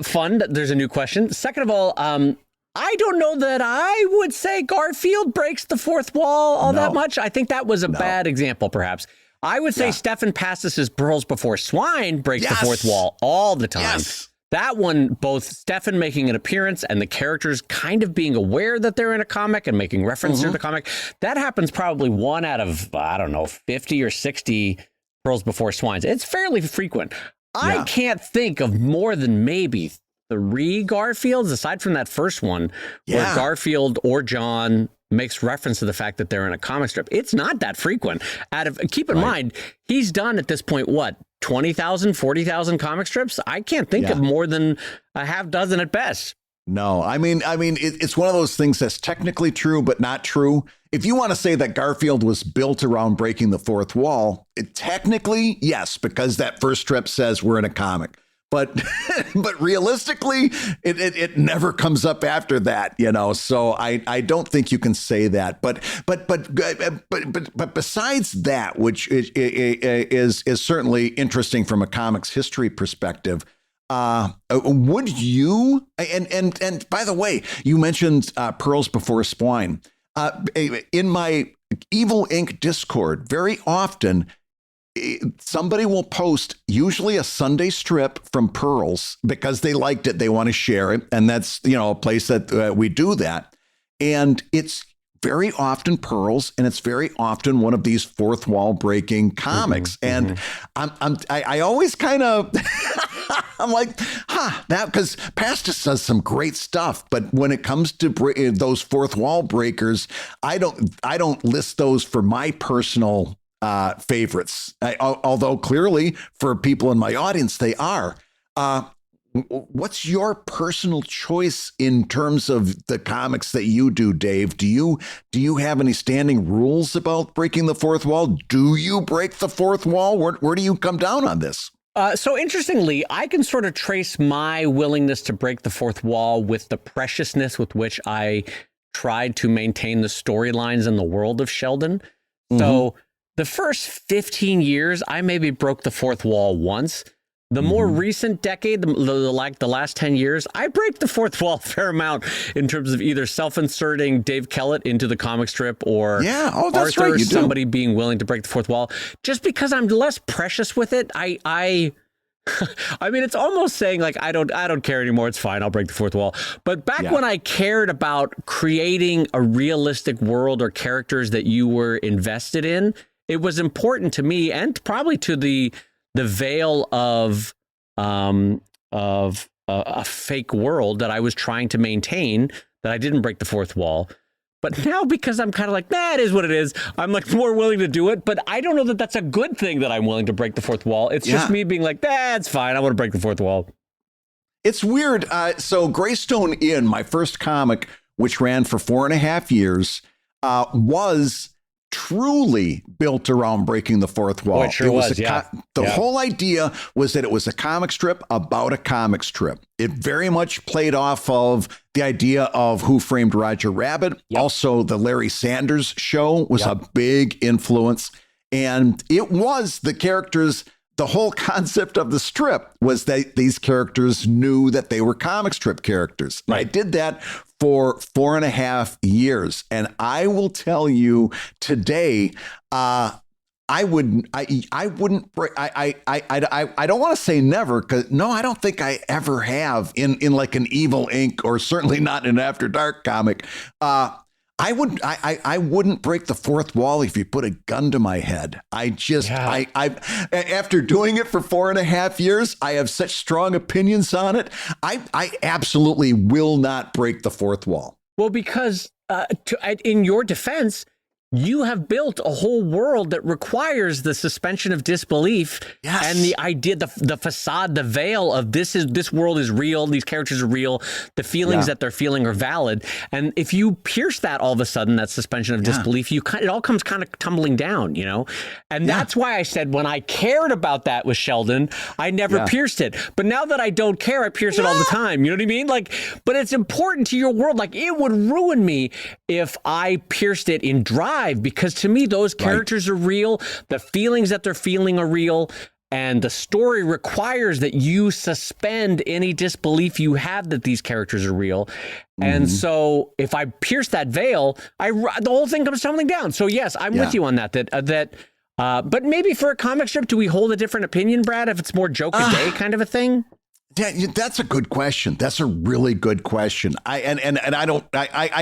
fun that there's a new question. Second of all, I don't know that I would say Garfield breaks the fourth wall all that much. I think that was a bad example, perhaps. I would say Stefan Pastis's Pearls Before Swine breaks the fourth wall all the time. Yes. That one, both Stefan making an appearance and the characters kind of being aware that they're in a comic and making reference to the comic, that happens probably 1 out of, I don't know, 50 or 60 Pearls Before Swines. It's fairly frequent. I can't think of more than maybe 3 Garfields, aside from that first one, where Garfield or John makes reference to the fact that they're in a comic strip. It's not that frequent. Keep in mind, he's done at this point, what, 20,000, 40,000 comic strips? I can't think of more than a half dozen at best. No, I mean, it's one of those things that's technically true, but not true. If you want to say that Garfield was built around breaking the fourth wall, technically, yes, because that first strip says we're in a comic. But realistically, it never comes up after that, you know. So I don't think you can say that. But besides that, which is certainly interesting from a comics history perspective, would you? And by the way, you mentioned Pearls Before Swine. In my Evil Inc. Discord, very often, somebody will post usually a Sunday strip from Pearls because they liked it. They want to share it. And that's, you know, a place that we do that. And it's very often Pearls, and it's very often one of these fourth wall breaking comics. And I always kind of, I'm like, that, because Pastis does some great stuff. But when it comes to those fourth wall breakers, I don't list those for my personal favorites, although clearly for people in my audience, they are. What's your personal choice in terms of the comics that you do, Dave? Do you have any standing rules about breaking the fourth wall? Do you break the fourth wall? Where do you come down on this? So interestingly, I can sort of trace my willingness to break the fourth wall with the preciousness with which I tried to maintain the storylines in the world of Sheldon. So the first 15 years, I maybe broke the fourth wall once. The more recent decade, the last 10 years, I break the fourth wall a fair amount in terms of either self-inserting Dave Kellett into the comic strip or Arthur, somebody being willing to break the fourth wall. Just because I'm less precious with it, I mean, it's almost saying like, I don't care anymore. It's fine. I'll break the fourth wall. But back when I cared about creating a realistic world or characters that you were invested in, it was important to me, and probably to the veil of a fake world that I was trying to maintain, that I didn't break the fourth wall. But now, because I'm kind of like, it is what it is, I'm like more willing to do it. But I don't know that that's a good thing that I'm willing to break the fourth wall. It's just me being like, it's fine. I want to break the fourth wall. It's weird. So Greystone Inn, my first comic, which ran for 4.5 years, was truly built around breaking the fourth wall. It was. The whole idea was that it was a comic strip about a comic strip. It very much played off of the idea of Who Framed Roger Rabbit. Also, the Larry Sanders Show was a big influence. And it was the characters, the whole concept of the strip was that these characters knew that they were comic strip characters. Right. I did that for 4.5 years. And I will tell you today, I don't want to say never, because I don't think I ever have in like an Evil Inc. or certainly not in an After Dark comic. I wouldn't break the fourth wall if you put a gun to my head. After doing it for 4.5 years, I have such strong opinions on it. I absolutely will not break the fourth wall. Well, because in your defense, you have built a whole world that requires the suspension of disbelief and the idea, the facade, the veil of this world is real, these characters are real, the feelings that they're feeling are valid. And if you pierce that all of a sudden, that suspension of disbelief, it all comes kind of tumbling down, you know? And that's why I said when I cared about that with Sheldon, I never pierced it. But now that I don't care, I pierce it all the time. You know what I mean? Like, but it's important to your world. Like, it would ruin me if I pierced it in Drive, because to me, those characters are real. The feelings that they're feeling are real. And the story requires that you suspend any disbelief you have that these characters are real. And so if I pierce that veil, the whole thing comes tumbling down. So yes, I'm with you on that. But maybe for a comic strip, do we hold a different opinion, Brad, if it's more joke a day kind of a thing? Yeah, that's a good question. That's a really good question. I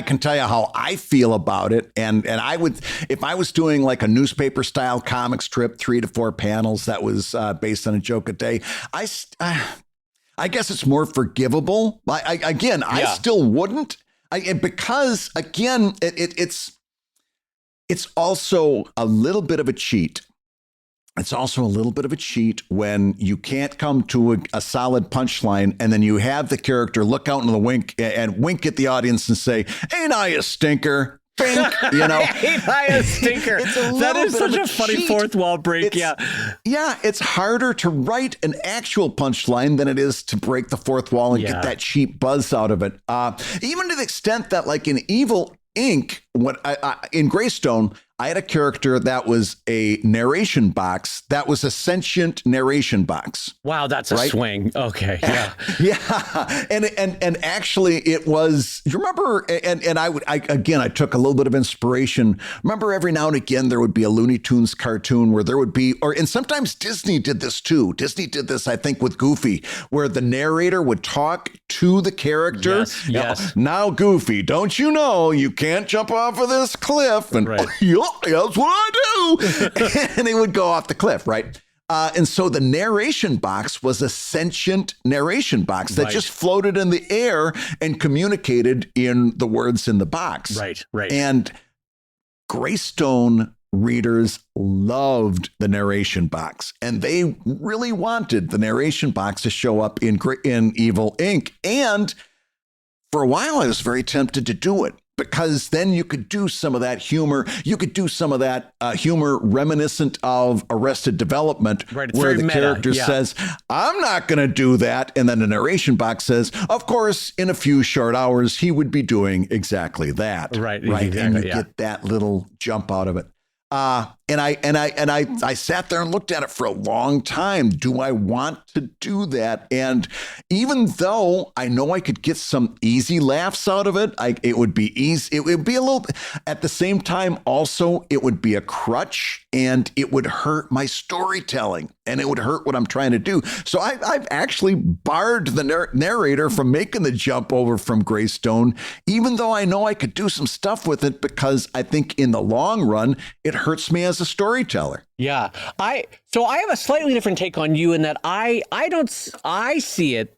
can tell you how I feel about it. And I would, if I was doing like a newspaper style comic strip, 3 to 4 panels that was based on a joke a day, I guess it's more forgivable. I still wouldn't. Because again, it's also a little bit of a cheat. It's also a little bit of a cheat when you can't come to a solid punchline, and then you have the character look out in the wink at the audience and say, "Ain't I a stinker?" Bink, you know, "Ain't I a stinker?" That is such a funny cheat. Fourth wall break. It's harder to write an actual punchline than it is to break the fourth wall and get that cheap buzz out of it. Even to the extent that, like in Evil Inc., in Greystone, I had a character that was a narration box that was a sentient narration box. Wow, that's a swing. Okay, yeah. And actually it was, you remember, and I took a little bit of inspiration. Remember, every now and again there would be a Looney Tunes cartoon where there would be, and sometimes Disney did this too. Disney did this, I think, with Goofy, where the narrator would talk to the character. Yes. Now, Goofy, don't you know you can't jump off of this cliff? And that's what I do. And he would go off the cliff, right? And so the narration box was a sentient narration box that just floated in the air and communicated in the words in the box. Right. And Greystone readers loved the narration box, and they really wanted the narration box to show up in Evil Inc. And for a while, I was very tempted to do it, because then you could do some of that humor. You could do some of that humor reminiscent of Arrested Development, where the character says, "I'm not going to do that." And then the narration box says, of course, in a few short hours, he would be doing exactly that. Right. Exactly, and you get that little jump out of it. And I sat there and looked at it for a long time. Do I want to do that? And even though I know I could get some easy laughs out of it, it would be easy. It would be a little, at the same time, also, it would be a crutch, and it would hurt my storytelling, and it would hurt what I'm trying to do. So I've actually barred the narrator from making the jump over from Greystone, even though I know I could do some stuff with it, because I think in the long run, it hurts me as a storyteller. Yeah. So I have a slightly different take on you, in that I see it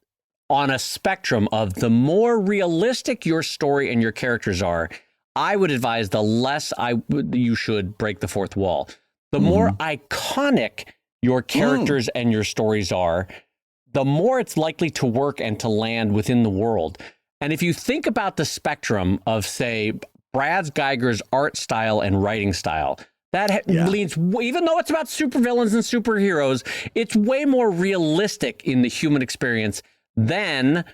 on a spectrum of the more realistic your story and your characters are, I would advise the less you should break the fourth wall. The more iconic your characters and your stories are, the more it's likely to work and to land within the world. And if you think about the spectrum of, say, Brad Guigar's art style and writing style, that leans, even though it's about supervillains and superheroes, it's way more realistic in the human experience than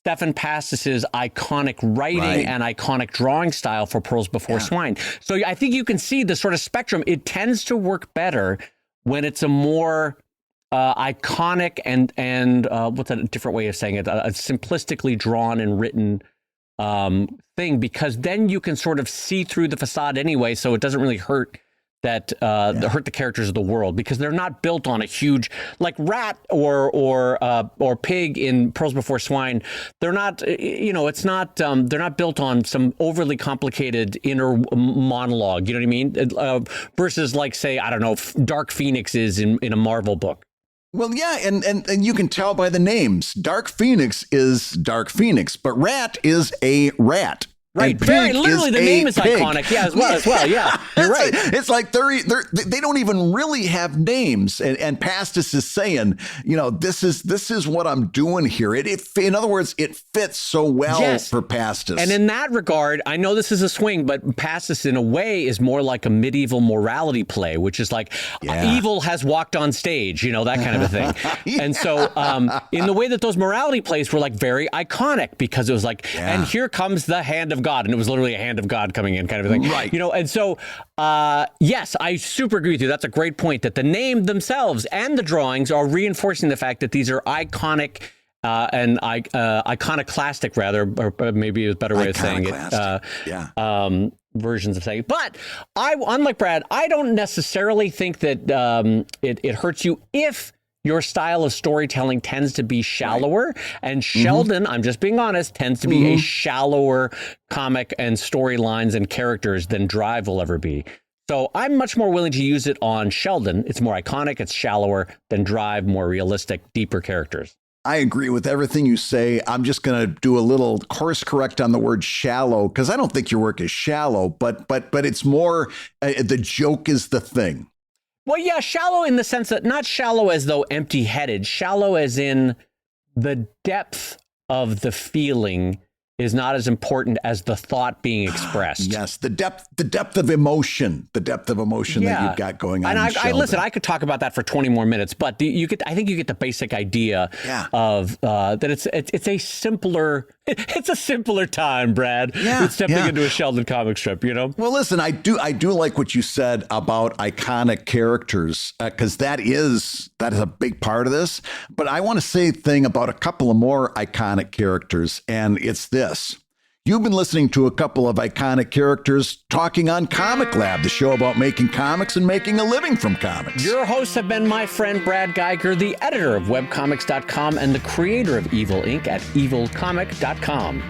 Stefan Pastis's iconic writing and iconic drawing style for Pearls Before Swine. So I think you can see the sort of spectrum. It tends to work better when it's a more iconic and what's a different way of saying it? A simplistically drawn and written thing, because then you can sort of see through the facade anyway, so it doesn't really hurt hurt the characters of the world, because they're not built on a huge, like Rat or Pig in Pearls Before Swine. They're not, it's not, they're not built on some overly complicated inner monologue. You know what I mean? Versus, like, say, I don't know, Dark Phoenix is in a Marvel book. Well, yeah, and you can tell by the names. Dark Phoenix is Dark Phoenix, but Rat is a rat. Right, And very pink literally, the a name is pig. iconic. Yeah, as well. Yeah, you're right. It's like they don't even really have names. And Pastis is saying, this is what I'm doing here. In other words, it fits so well for Pastis. And in that regard, I know this is a swing, but Pastis in a way is more like a medieval morality play, which is like evil has walked on stage, that kind of a thing. And so in the way that those morality plays were like very iconic, because it was like, and here comes the hand of God, and it was literally a hand of God coming in, kind of a thing. Right. And so yes, I super agree with you. That's a great point, that the name themselves and the drawings are reinforcing the fact that these are iconic and iconoclastic, rather, or maybe a better way of saying it. Versions of saying it. But unlike Brad, I don't necessarily think that it hurts you if your style of storytelling tends to be shallower. And Sheldon, I'm just being honest, tends to be a shallower comic and storylines and characters than Drive will ever be. So I'm much more willing to use it on Sheldon. It's more iconic, it's shallower than Drive, more realistic, deeper characters. I agree with everything you say. I'm just going to do a little course correct on the word shallow, because I don't think your work is shallow, but it's more the joke is the thing. Well, yeah, shallow in the sense that not shallow as though empty-headed, shallow as in the depth of the feeling is not as important as the thought being expressed. Yes, the depth of emotion that you've got going on. And I listen, I could talk about that for 20 more minutes, but I think you get the basic idea of that it's a simpler time, Brad. It's stepping into a Sheldon comic strip, Well, listen, I do like what you said about iconic characters, because that is a big part of this. But I want to say a thing about a couple of more iconic characters, and it's this. You've been listening to a couple of iconic characters talking on Comic Lab, the show about making comics and making a living from comics. Your hosts have been my friend Brad Guigar, the editor of webcomics.com and the creator of Evil Inc. at evilcomic.com.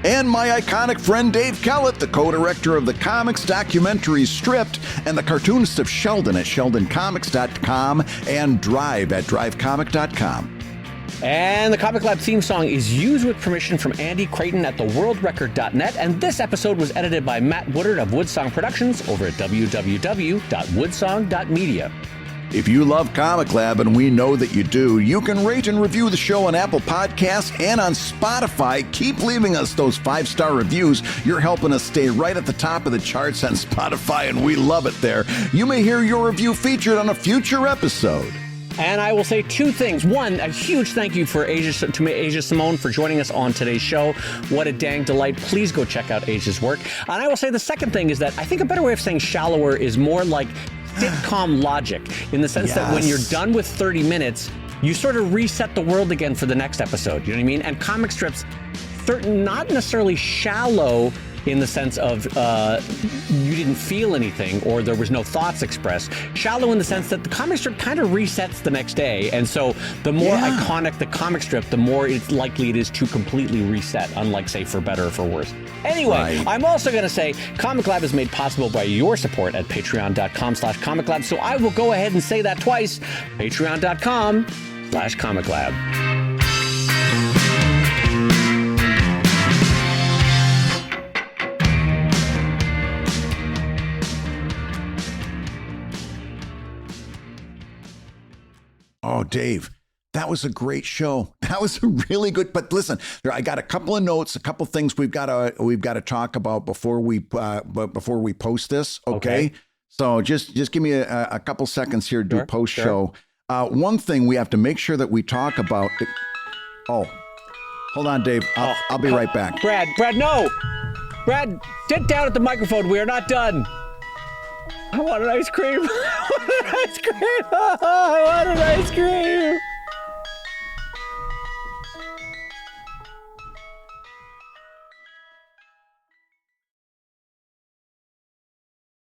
And my iconic friend Dave Kellett, the co-director of the comics documentary Stripped and the cartoonist of Sheldon at sheldoncomics.com and Drive at drivecomic.com. And the Comic Lab theme song is used with permission from Andy Creighton at theworldrecord.net, and this episode was edited by Matt Woodard of Woodsong Productions over at www.woodsong.media. If you love Comic Lab, and we know that you do, you can rate and review the show on Apple Podcasts and on Spotify. Keep leaving us those 5-star reviews. You're helping us stay right at the top of the charts on Spotify, and we love it there. You may hear your review featured on a future episode. And I will say two things. One, a huge thank you to Asia Simone for joining us on today's show. What a dang delight. Please go check out Asia's work. And I will say the second thing is that I think a better way of saying shallower is more like sitcom logic, in the sense that when you're done with 30 minutes, you sort of reset the world again for the next episode. You know what I mean? And comic strips, not necessarily shallow in the sense of you didn't feel anything or there was no thoughts expressed. Shallow in the sense that the comic strip kind of resets the next day. And so the more iconic the comic strip, the more it's likely it is to completely reset, unlike, say, For Better or For Worse. Anyway, I'm also going to say Comic Lab is made possible by your support at patreon.com/Comic Lab. So I will go ahead and say that twice, patreon.com/Comic Lab. Oh, Dave, that was a great show. That was really good. But listen, I got a couple of notes, a couple of things we've got to talk about before we post this. Okay. So just give me a couple seconds here to do post show. One thing we have to make sure that we talk about. Oh, hold on, Dave. I'll be right back. Brad, no. Brad, sit down at the microphone. We are not done. I want an ice cream. I want an ice cream. I want an ice cream.